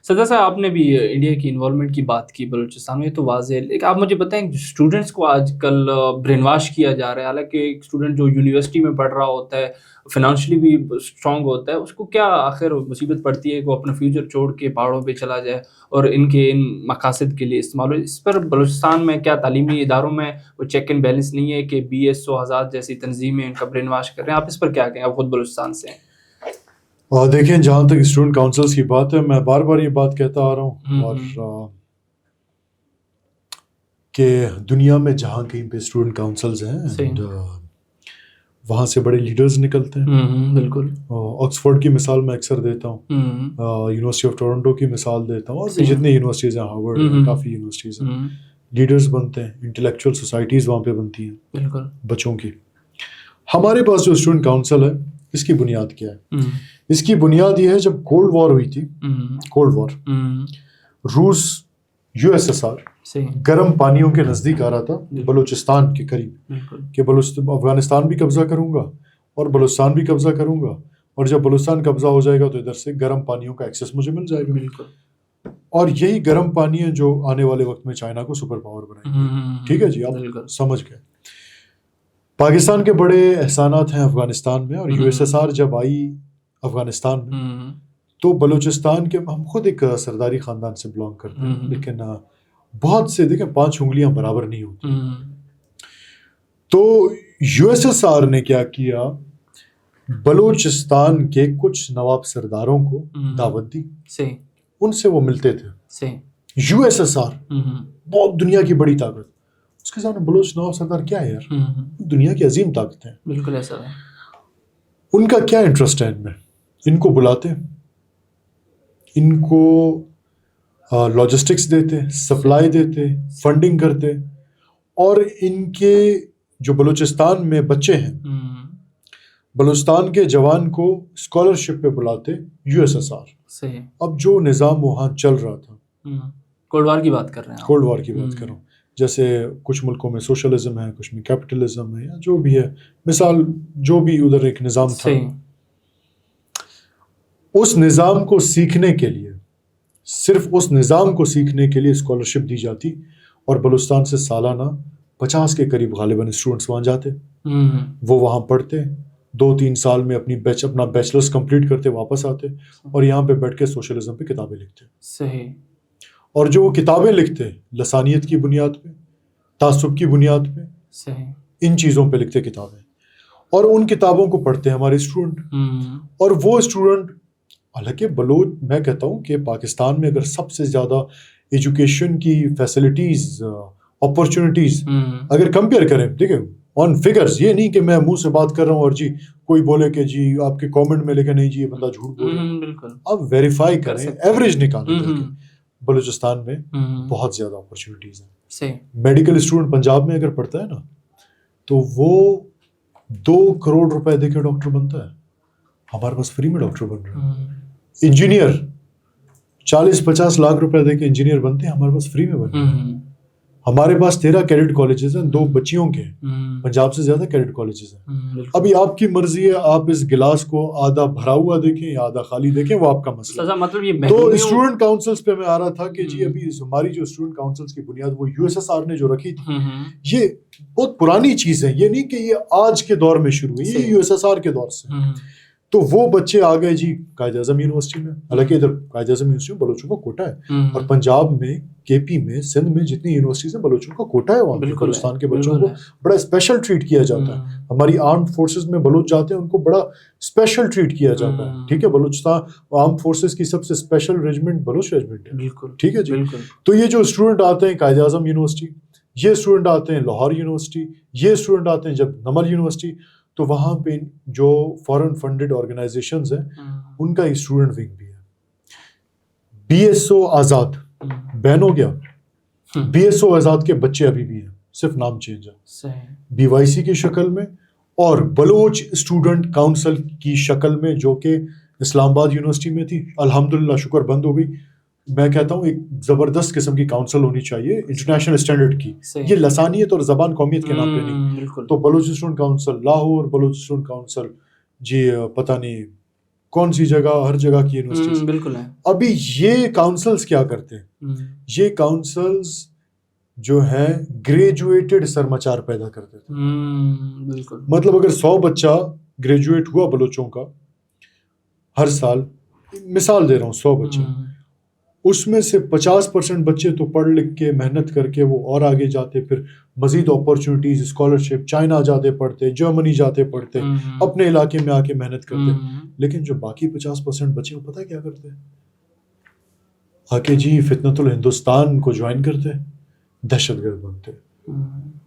سدا صاحب آپ نے بھی انڈیا کی انوالومنٹ کی بات کی بلوچستان میں، یہ تو واضح ہے، لیکن آپ مجھے بتائیں اسٹوڈنٹس کو آج کل برین واش کیا جا رہا ہے، حالانکہ ایک اسٹوڈنٹ جو یونیورسٹی میں پڑھ رہا ہوتا ہے، فائنانشلی بھی اسٹرانگ ہوتا ہے، اس کو کیا آخر مصیبت پڑتی ہے کہ وہ اپنا فیوچر چھوڑ کے پہاڑوں پہ چلا جائے اور ان مقاصد کے لیے استعمال ہو. اس پر بلوچستان میں کیا تعلیمی اداروں میں وہ چیک اینڈ بیلنس نہیں ہے کہ بی ایس او آزاد جیسی تنظیمیں ان کا برین واش کر رہے ہیں؟ آپ اس پر کیا کہیں؟ آپ خود بلوچستان سے ہیں. دیکھیں، جہاں تک اسٹوڈنٹ کاؤنسلس کی بات ہے، میں بار بار یہ بات کہتا آ رہا ہوں، اور کہ دنیا میں جہاں کہیں پہ اسٹوڈنٹ کاؤنسلز ہیں وہاں سے بڑے لیڈرز نکلتے ہیں. بالکل. آکسفورڈ کی مثال میں اکثر دیتا ہوں، یونیورسٹی آف ٹورنٹو کی مثال دیتا ہوں، اور بھی جتنی یونیورسٹیز ہیں، ہارورڈ ہیں، کافی یونیورسٹیز ہیں، لیڈرز بنتے ہیں، انٹلیکچوئل سوسائٹیز وہاں پہ بنتی ہیں بالکل بچوں کی. ہمارے پاس جو اسٹوڈنٹ کاؤنسل ہے، اس کی بنیاد کیا ہے؟ اس کی بنیاد یہ ہے، جب کولڈ وار ہوئی تھی، کولڈ وار، روس یو ایس ایس آر گرم پانیوں کے نزدیک آ رہا تھا، بلوچستان کے قریب، کہ افغانستان بھی قبضہ کروں گا اور بلوچستان بھی قبضہ کروں گا، اور جب بلوچستان قبضہ ہو جائے گا تو ادھر سے گرم پانیوں کا ایکسیس مجھے مل جائے گا. اور یہی گرم پانی ہے جو آنے والے وقت میں چائنا کو سپر پاور بنائیں گے. ٹھیک ہے جی، آپ سمجھ گئے. پاکستان کے بڑے احسانات ہیں افغانستان میں، اور یو ایس ایس آر جب آئی افغانستان میں تو بلوچستان کے، ہم خود ایک سرداری خاندان سے بلانگ کرتے ہیں، لیکن بہت سے، دیکھیں، 5 انگلیاں برابر نہیں ہوتی. تو یو ایس ایس آر نے کیا کیا، بلوچستان کے کچھ نواب سرداروں کو دعوت دی، ان سے وہ ملتے تھے. یو ایس ایس آر بہت دنیا کی بڑی طاقت، اس کے سامنے بلوچ نواب سردار کیا ہے یار، دنیا کی عظیم طاقت ہے. بالکل ایسا ہے. ان کا کیا انٹرسٹ ہے ان میں؟ ان کو بلاتے، ان کو لاجسٹکس دیتے، سپلائی دیتے، فنڈنگ کرتے، اور ان کے جو بلوچستان میں بچے ہیں، بلوچستان کے جوان کو اسکالرشپ پہ بلاتے یو ایس ایس آر. صحیح. اب جو نظام وہاں چل رہا تھا، کولڈ وار کی بات کر رہے ہیں، کولڈ وار کی بات کر رہا ہوں، جیسے کچھ ملکوں میں سوشلزم ہے، کچھ میں کیپٹلزم ہے، یا جو بھی ہے، مثال جو بھی ادھر ایک نظام تھا، اس نظام کو سیکھنے کے لیے، صرف اس نظام کو سیکھنے کے لیے اسکالرشپ دی جاتی، اور بلوچستان سے سالانہ 50 کے قریب غالباً اسٹوڈنٹس وہاں جاتے، وہ وہاں پڑھتے، 2-3 سال میں اپنا بیچلرز کمپلیٹ کرتے، واپس آتے، اور یہاں پہ بیٹھ کے سوشلزم پہ کتابیں لکھتے. صحیح. اور جو وہ کتابیں لکھتے، لسانیت کی بنیاد پہ، تعصب کی بنیاد پہ، صحیح، ان چیزوں پہ لکھتے کتابیں، اور ان کتابوں کو پڑھتے ہمارے اسٹوڈنٹ. اور وہ اسٹوڈنٹ، حالانکہ میں کہتا ہوں کہ پاکستان میں اگر سب سے زیادہ ایجوکیشن کی فیسلٹیز، اپرچونٹیز اگر کمپیئر کریں، دیکھیں آن فگرز، یہ نہیں کہ میں منہ سے بات کر رہا ہوں اور جی کوئی بولے کہ جی آپ کے کامنٹ میں لکھے نہیں جی یہ بندہ جھوٹ بول رہا ہے. بالکل آپ ویریفائی کریں، ایوریج نکالیں. بلوچستان میں بہت زیادہ اپرچونٹیز ہیں. میڈیکل اسٹوڈنٹ پنجاب میں اگر پڑھتا ہے نا، تو وہ 2 کروڑ روپے دے کے ڈاکٹر بنتا ہے. ہمارے پاس فری میں ڈاکٹر بن رہے ہیں. انجینئر 40-50 لاکھ روپے دے کے انجینئر بنتے ہیں، ہمارے پاس فری میں بن رہے ہیں. ہمارے پاس 13 کیڈٹ کالجز ہیں، 2 بچیوں کے. پنجاب سے زیادہ کیڈٹ کالجز ہیں. ابھی آپ کی مرضی ہے، آپ اس گلاس کو آدھا بھرا ہوا دیکھیں یا آدھا خالی دیکھیں، وہ آپ کا مسئلہ ہے. تو اسٹوڈنٹ کاؤنسلز پہ میں آ رہا تھا کہ جی ابھی ہماری جو اسٹوڈنٹ کاؤنسلز کی بنیاد وہ یو ایس ایس آر نے جو رکھی تھی، یہ بہت پرانی چیز ہے، یہ نہیں کہ یہ آج کے دور میں شروع ہوئی، یہ یو ایس ایس آر کے دور سے. تو وہ بچے آ گئے جی قائد اعظم یونیورسٹی میں، حالانکہ ادھر قائد اعظم یونیورسٹی میں بلوچوں کا کوٹا ہے، اور پنجاب میں، کے پی میں، سندھ میں جتنی یونیورسٹیز ہیں بلوچوں کا کوٹا ہے. وہاں بلوچستان کے بچوں کو بڑا اسپیشل ٹریٹ کیا جاتا ہے. ہماری آرمڈ فورسز میں بلوچ جاتے ہیں، ان کو بڑا اسپیشل ٹریٹ کیا جاتا ہے. ٹھیک ہے، بلوچستان آرمڈ فورسز کی سب سے اسپیشل ریجمنٹ بلوچ ریجمنٹ ہے. ٹھیک ہے جی. تو یہ جو اسٹوڈنٹ آتے ہیں قائد اعظم یونیورسٹی، یہ اسٹوڈنٹ آتے ہیں لاہور یونیورسٹی، یہ اسٹوڈنٹ آتے ہیں جب نمل یونیورسٹی، تو وہاں پہ جو فورن فنڈڈ آرگنائزیشنز ہیں ان کا اسٹوڈنٹ ونگ بھی ہے. بی ایس او آزاد بین ہو گیا، بی ایس او آزاد کے بچے ابھی بھی ہیں، صرف نام چینج ہے، بی وائی سی کی شکل میں اور بلوچ اسٹوڈنٹ کاؤنسل کی شکل میں، جو کہ اسلام آباد یونیورسٹی میں تھی، الحمدللہ شکر بند ہو گئی. میں کہتا ہوں ایک زبردست قسم کی کاؤنسل ہونی چاہیے انٹرنیشنل اسٹینڈرڈ کی، یہ لسانیت اور زبان قومیت کے نام پہ نہیں. تو Baloch student council Lahore, Baloch student council جی پتہ نہیں کون سی جگہ, ہر جگہ کی یونیورسٹیز بالکل ہے. ابھی یہ کاؤنسلز کیا کرتے ہیں, یہ کاؤنسلز جو ہے گریجویٹڈ سرماچار پیدا کرتے تھے. بالکل. مطلب اگر 100 بچہ گریجویٹ ہوا بلوچوں کا ہر سال, مثال دے رہا ہوں 100 بچے, اس میں سے 50% بچے تو پڑھ لکھ کے محنت کر کے وہ اور آگے جاتے, پھر مزید اپرچونیٹیز, اسکالرشپ, چائنا جاتے پڑھتے, جرمنی جاتے پڑھتے, اپنے علاقے میں آ کے محنت کرتے. لیکن جو باقی 50% بچے وہ پتہ کیا کرتے, آ کے جی فتنۃ الہندوستان کو جوائن کرتے, دہشت گرد بنتے.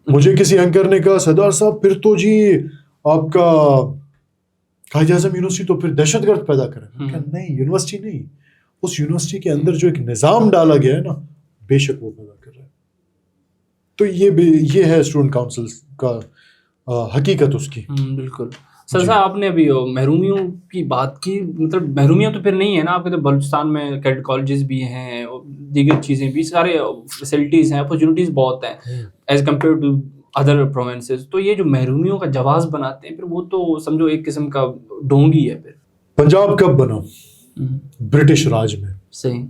مجھے کسی اینکر نے کہا سردار صاحب پھر تو جی آپ کا قائد اعظم یونیورسٹی تو پھر دہشت گرد پیدا کرے. نہیں, یونیورسٹی نہیں, اس یونیورسٹی کے اندر جو ایک نظام ڈالا گیا ہے نا, بے شک وہ پیدا کر رہا ہے. تو یہ ہے اسٹوڈنٹ کاؤنسل کا حقیقت اس کی. بالکل. سر صاحب آپ نے ابھی محرومیوں کی بات کی, مطلب محرومیاں تو پھر نہیں ہے نا آپ کے, تو بلوچستان میں کیڈٹ کالجز بھی ہیں, دیگر چیزیں بھی, سارے فیسلٹیز ہیں, اپرچونیٹیز بہت ہیں as compare to other provinces. تو یہ جو محرومیوں کا جواز بناتے ہیں پھر وہ تو سمجھو ایک قسم کا ڈھونگی ہے. پھر پنجاب کب بنا؟ برٹش راج میں. صحیح.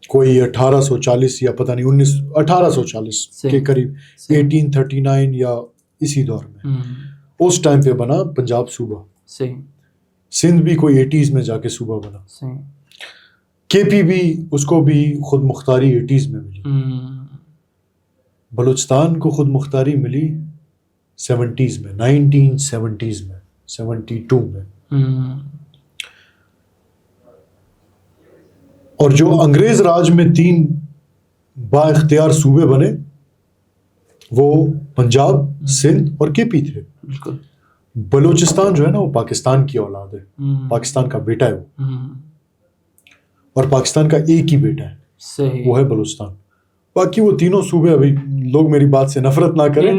کوئی 1840 یا پتہ نہیں 1840 کے قریب, 1839 یا اسی دور میں, اس ٹائم پہ بنا پنجاب صوبہ. صحیح. سندھ بھی کوئی 80s میں جا کے صوبہ بنا. صحیح. کے پی بھی, اس کو بھی خود مختاری 80s میں ملی. بلوچستان کو خود مختاری ملی 70s میں, 1970s میں, 72 میں. اور جو انگریز راج میں 3 با اختیار صوبے بنے وہ پنجاب, سندھ اور کے پی تھے. بلوچستان جو ہے نا وہ پاکستان کی اولاد ہے, پاکستان کا بیٹا ہے وہ, اور پاکستان کا ایک ہی بیٹا ہے, وہ ہے بلوچستان. باقی وہ تینوں صوبے, ابھی لوگ میری بات سے نفرت نہ کریں,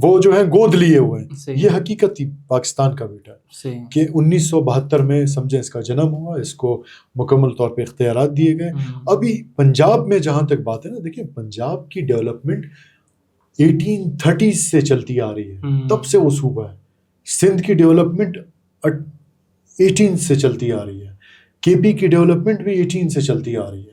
وہ جو ہیں گود لیے ہوئے ہیں. یہ حقیقت تھی, پاکستان کا بیٹا ہے کہ 1972 میں سمجھیں اس کا جنم ہوا, اس کو مکمل طور پہ اختیارات دیے گئے. ابھی پنجاب میں جہاں تک بات ہے نا, دیکھیں پنجاب کی ڈیولپمنٹ 1830s سے چلتی آ رہی ہے, تب سے وہ صوبہ ہے. سندھ کی ڈیولپمنٹ 18 سے چلتی آ رہی ہے, کے پی کی ڈیولپمنٹ بھی 18 سے چلتی آ رہی ہے.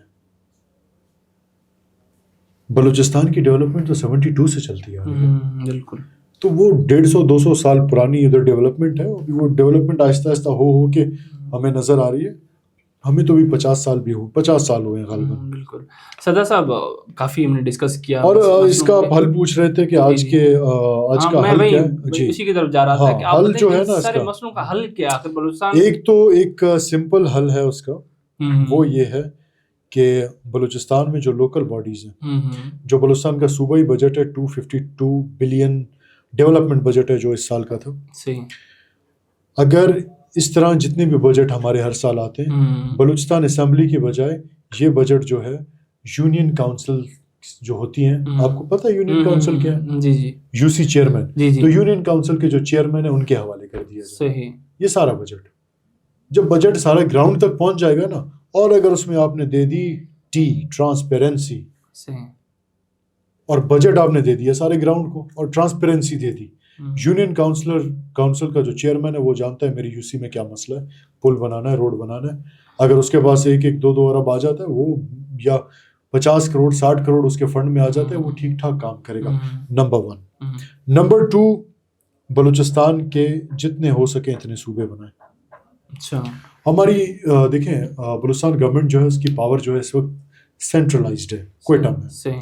بلوچستان کی ڈیولپمنٹ تو 72 سے چلتی آ رہی ہے. بالکل. تو وہ 150-200 سال پرانی ادھر ڈیولپمنٹ ہے. وہ ڈیولپمنٹ آہستہ آہستہ ہو کے ہمیں نظر آ رہی ہے. ہمیں تو بھی 50 سال ہوئے ہیں غالباً. بالکل. سردار صاحب کافی ہم نے ڈسکس کیا, اور اس کا حل پوچھ رہے تھے کہ آج کا حل کیا ہے. جی, اسی کی طرف جا رہا تھا کہ آپ حل جو ہے نا سارے مسئلوں کا حل کیا ہے بلوچستان. ایک سمپل حل ہے اس کا, وہ یہ ہے کہ بلوچستان میں جو لوکل باڈیز ہیں, جو بلوچستان کا صوبائی بجٹ ہے 252 بلین ڈیولپمنٹ بجٹ ہے جو اس سال کا تھا. اگر اس طرح جتنے بھی بجٹ ہمارے ہر سال آتے ہیں, بلوچستان اسمبلی کی بجائے یہ بجٹ جو ہے یونین کاؤنسل جو ہوتی ہیں, آپ کو پتہ ہے یونین کاؤنسل کیا ہے؟ جی جی, یو سی چیئرمین. تو یونین کاؤنسل کے جو چیئرمین ہیں ان کے حوالے کر دیا جائے. صحیح. یہ سارا بجٹ, جب بجٹ سارا گراؤنڈ تک پہنچ جائے گا نا, اور اگر اس میں آپ نے دے دی ٹرانسپیرنسی, اور بجٹ آپ نے دے دیا سارے گراؤنڈ کو اور ٹرانسپیرنسی دے دی, یونین کاؤنسل کا جو چیئرمین ہے وہ جانتا ہے میری یو سی میں کیا مسئلہ ہے, پل بنانا ہے, روڈ بنانا ہے. اگر اس کے پاس 1-2 ارب آ جاتا ہے وہ, یا 50 کروڑ 60 کروڑ اس کے فنڈ میں آ جاتا ہے, وہ ٹھیک ٹھاک کام کرے گا. نمبر 1. نمبر 2, بلوچستان کے جتنے ہو سکیں اتنے صوبے بنائیں. اچھا. ہماری دیکھیں بلوچستان گورنمنٹ جو ہے اس کی پاور جو ہے اس وقت سینٹرلائزڈ ہے کوئٹہ میں.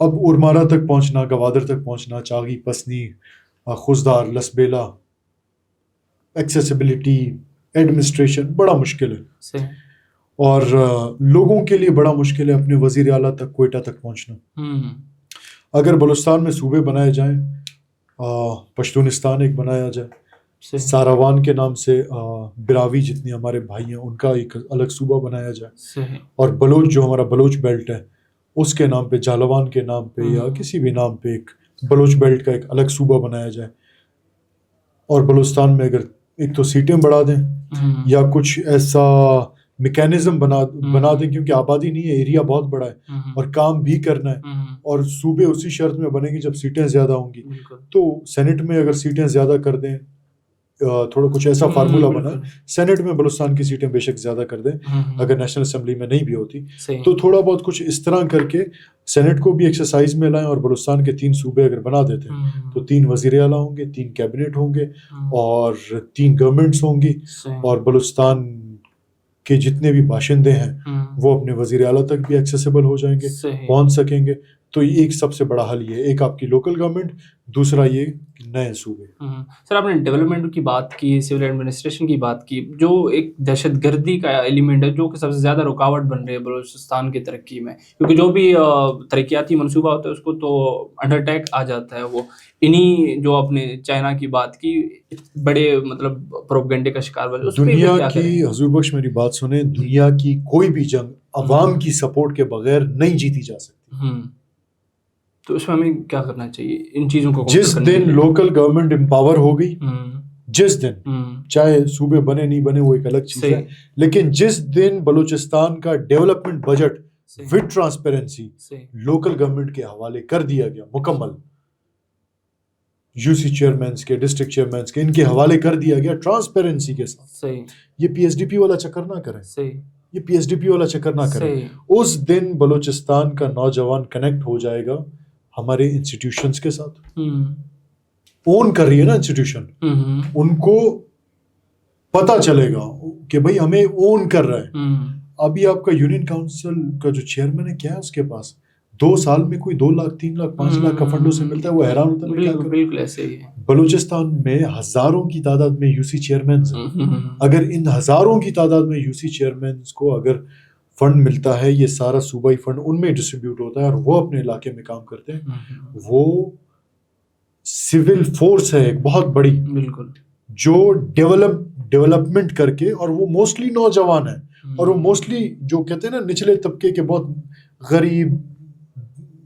اب ارمارا تک پہنچنا, گوادر تک پہنچنا, چاغی, پسنی, خوزدار, لسبیلا, ایکسیسیبلٹی, ایڈمنسٹریشن بڑا مشکل ہے, اور لوگوں کے لیے بڑا مشکل ہے اپنے وزیر اعلیٰ تک کوئٹہ تک پہنچنا. اگر بلوچستان میں صوبے بنائے جائیں, پشتونستان ایک بنایا جائے, ساراوان کے نام سے, براوی جتنی ہمارے بھائی ہیں ان کا ایک الگ صوبہ بنایا جائے, اور بلوچ جو ہمارا بلوچ بیلٹ ہے اس کے نام پہ, جالوان کے نام پہ یا کسی بھی نام پہ ایک بلوچ بیلٹ کا ایک الگ صوبہ بنایا جائے. اور بلوچستان میں اگر ایک تو سیٹیں بڑھا دیں یا کچھ ایسا میکینزم بنا دیں, کیونکہ آبادی نہیں ہے, ایریا بہت بڑا ہے اور کام بھی کرنا ہے, اور صوبے اسی شرط میں بنے گی جب سیٹیں زیادہ ہوں گی. تو سینٹ میں اگر سیٹیں زیادہ کر دیں تھوڑا کچھ ایسا فارمولا بنا سینٹ میں بلوچستان کی سیٹیں بے شک زیادہ کر دیں, اگر نیشنل اسمبلی میں نہیں بھی ہوتی تو تھوڑا بہت کچھ اس طرح کر کے سینٹ کو بھی ایکسرسائز میں لائیں, اور بلوچستان کے 3 صوبے اگر بنا دیتے ہیں تو 3 وزیر اعلیٰ ہوں گے, 3 کیبنٹ ہوں گے اور 3 گورنمنٹس ہوں گی, اور بلوچستان کے جتنے بھی باشندے ہیں وہ اپنے وزیر اعلیٰ تک بھی ایکسیسیبل ہو جائیں گے, پہنچ سکیں گے. تو یہ ایک سب سے بڑا حل یہ ہے, ایک آپ کی لوکل گورنمنٹ, دوسرا یہ نئے صوبے. سر آپ نے ڈیولپمنٹ کی بات کی, سول ایڈمنسٹریشن کی بات کی, جو ایک دہشت گردی کا ایلیمنٹ ہے جو کہ سب سے زیادہ رکاوٹ بن رہی ہے بلوچستان کی ترقی میں, کیونکہ جو بھی ترقیاتی منصوبہ ہوتا ہے اس کو تو انڈر اٹیک آ جاتا ہے. وہ انہی جو اپنے چائنا کی بات کی بڑے مطلب پروپیگنڈے کا شکار بنے. دنیا کی, حضور بخش میری بات سنیں, دنیا کی کوئی بھی جنگ عوام کی سپورٹ کے بغیر نہیں جیتی جا سکتی. تو اس میں ہمیں کیا کرنا چاہیے ان چیزوں کو؟ جس دن لوکل گورنمنٹ امپاور ہو گئی, جس دن, چاہے صوبے بنے نہیں بنے وہ ایک الگ چیز ہے, لیکن جس دن بلوچستان کا development budget with transparency local government کے حوالے کر دیا گیا, مکمل یو سی چیئرمینس کے, ڈسٹرکٹ چیئرمینس کے, ان کے حوالے کر دیا گیا ٹرانسپیرنسی کے ساتھ. یہ پی ایس ڈی پی والا چکر نہ کریں, یہ پی ایس ڈی پی والا چکر نہ کریں. اس دن بلوچستان کا نوجوان کنیکٹ ہو جائے گا ہمارے انسٹیٹیوشنز کے ساتھ. اون کر رہی ہے نا انسٹیٹیوشن, ان کو پتا چلے گا کہ بھائی ہمیں اون کر رہا ہے. ابھی آپ کا یونین کاؤنسل کا جو چیئرمین ہے, کیا ہے اس کے پاس 2 سال میں کوئی 2 لاکھ 3 لاکھ 5 لاکھ کا فنڈوں سے ملتا ہے, وہ حیران ہوتا ہے. بالکل ایسے ہی ہے. بلوچستان میں ہزاروں کی تعداد میں یو سی چیئرمینز ہیں. اگر ان ہزاروں کی تعداد میں یو سی چیئرمینز کو اگر فنڈ ملتا ہے, یہ سارا صوبائی فنڈ ان میں ڈسٹریبیوٹ ہوتا ہے اور وہ اپنے علاقے میں کام کرتے ہیں, وہ سول فورس ہے ایک بہت بڑی, بالکل, جو ڈیولپمنٹ کر کے, اور وہ موسٹلی نوجوان ہیں, اور وہ موسٹلی جو کہتے ہیں نا نچلے طبقے کے, بہت غریب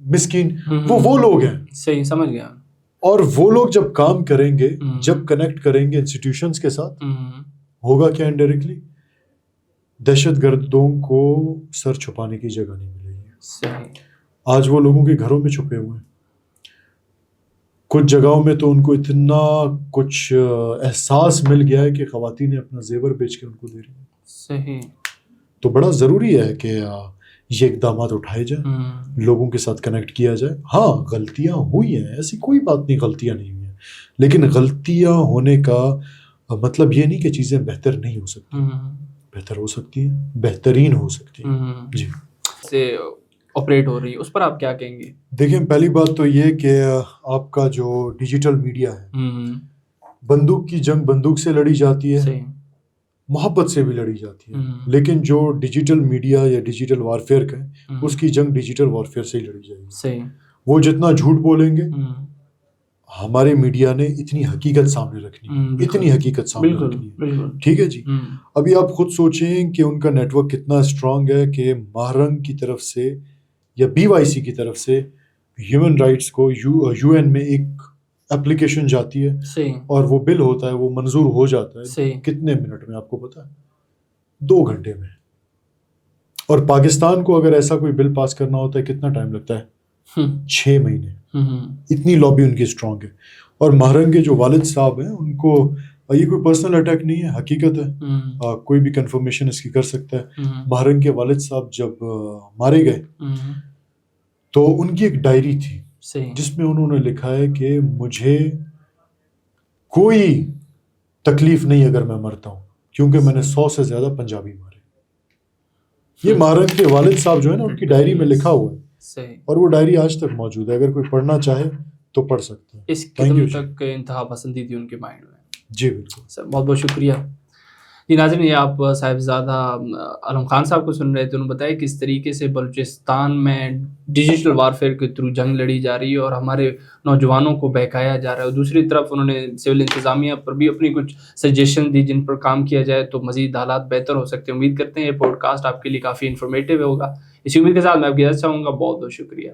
مسکین, وہ لوگ ہیں. صحیح سمجھ گیا. اور وہ لوگ جب کام کریں گے, جب کنیکٹ کریں گے انسٹیٹیوشنز کے ساتھ, ہوگا کیا انڈائریکٹلی دہشت گردوں کو سر چھپانے کی جگہ نہیں ملے گی. آج وہ لوگوں کے گھروں میں چھپے ہوئے ہیں, کچھ جگہوں میں تو ان کو اتنا کچھ احساس مل گیا ہے کہ خواتین اپنا زیور بیچ کے ان کو دے رہی ہیں. صحیح. تو بڑا ضروری ہے کہ یہ اقدامات اٹھائے جائیں, لوگوں کے ساتھ کنیکٹ کیا جائے. ہاں غلطیاں ہوئی ہیں, ایسی کوئی بات نہیں غلطیاں نہیں ہوئی ہیں, لیکن غلطیاں ہونے کا مطلب یہ نہیں کہ چیزیں بہتر نہیں ہو سکتی. بہتر ہو سکتی ہیں, بہترین ہو سکتی ہیں. جی سے آپریٹ ہو رہی ہے, اس پر آپ کیا کہیں گے؟ دیکھیں, پہلی بات تو یہ کہ آپ کا جو ڈیجیٹل میڈیا ہے, بندوق کی جنگ بندوق سے لڑی جاتی ہے, محبت سے بھی لڑی جاتی ہے, لیکن جو ڈیجیٹل میڈیا یا ڈیجیٹل وارفیئر کا ہے, اس کی جنگ ڈیجیٹل وارفیئر سے ہی لڑی جائے گی. وہ جتنا جھوٹ بولیں گے, ہمارے میڈیا نے اتنی حقیقت سامنے رکھنی ہے, اتنی حقیقت سامنے رکھنی ہے. ٹھیک ہے جی. ابھی آپ خود سوچیں کہ ان کا نیٹ ورک کتنا اسٹرانگ ہے کہ مہرنگ کی طرف سے یا بی وائی سی کی طرف سے ہیومن رائٹس کو یو این میں ایک اپلیکیشن جاتی ہے, اور وہ بل ہوتا ہے, وہ منظور ہو جاتا ہے کتنے منٹ میں, آپ کو پتا ہے 2 گھنٹے میں. اور پاکستان کو اگر ایسا کوئی بل پاس کرنا ہوتا ہے کتنا ٹائم لگتا ہے؟ 6 مہینے. اتنی لابی ان کی اسٹرانگ ہے. اور مہرنگ کے جو والد صاحب ہیں, ان کو یہ کوئی پرسنل اٹیک نہیں ہے, حقیقت ہے, کوئی بھی کنفرمیشن اس کی کر سکتا ہے. مہرنگ کے والد صاحب جب مارے گئے تو ان کی ایک ڈائری تھی جس میں انہوں نے لکھا ہے کہ مجھے کوئی تکلیف نہیں اگر میں مرتا ہوں, کیونکہ میں نے 100 سے زیادہ پنجابی مارے. یہ مہرنگ کے والد صاحب جو ہے نا, ان کی ڈائری میں لکھا ہوا ہے, اور وہ ڈائری آج تک موجود ہے, اگر کوئی پڑھنا چاہے تو پڑھ سکتے ہیں. اس قدم تک انتہا پسندی تھی ان کے مائنڈ میں. جی بالکل سر, بہت بہت شکریہ. جی ناظرین, یہ آپ صاحبزادہ علم خان صاحب کو سن رہے تھے. انہوں نے بتایا کس طریقے سے بلوچستان میں ڈیجیٹل وارفیئر کے تھرو جنگ لڑی جا رہی ہے اور ہمارے نوجوانوں کو بہکایا جا رہا ہے. اور دوسری طرف انہوں نے سول انتظامیہ پر بھی اپنی کچھ سجیشن دی جن پر کام کیا جائے تو مزید حالات بہتر ہو سکتے ہیں. امید کرتے ہیں یہ پوڈ کاسٹ آپ کے لیے کافی انفارمیٹیو ہوگا. اسی امید کے ساتھ میں آپ کی اجازت چاہوں گا. بہت بہت شکریہ.